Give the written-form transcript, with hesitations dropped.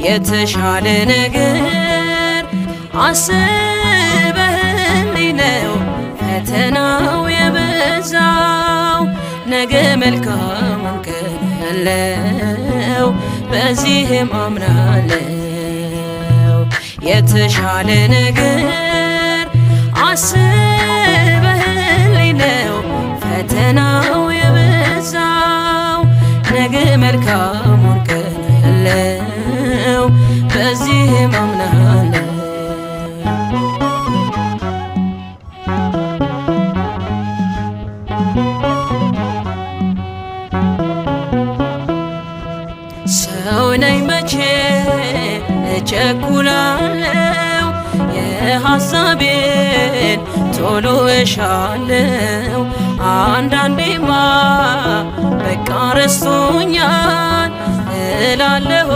የተሻለ ነገር አስበህልኝ ነው ፈተናው የበዛው። ነገ መልካሙን ቀን ያለው በዚህም አምናለው። የተሻለ ነገር አስበህልኝ ነው ፈተናው የበዛው። ነገ መልካሙን ቀን ያለው በዚህም አምናለው። ሰው ነኝ መቼ እቸኩላለሁ፣ የሐሳቤን ቶሎ እሻለሁ። አንዳንዴማ በቃ ረስቶኛል እላለሁ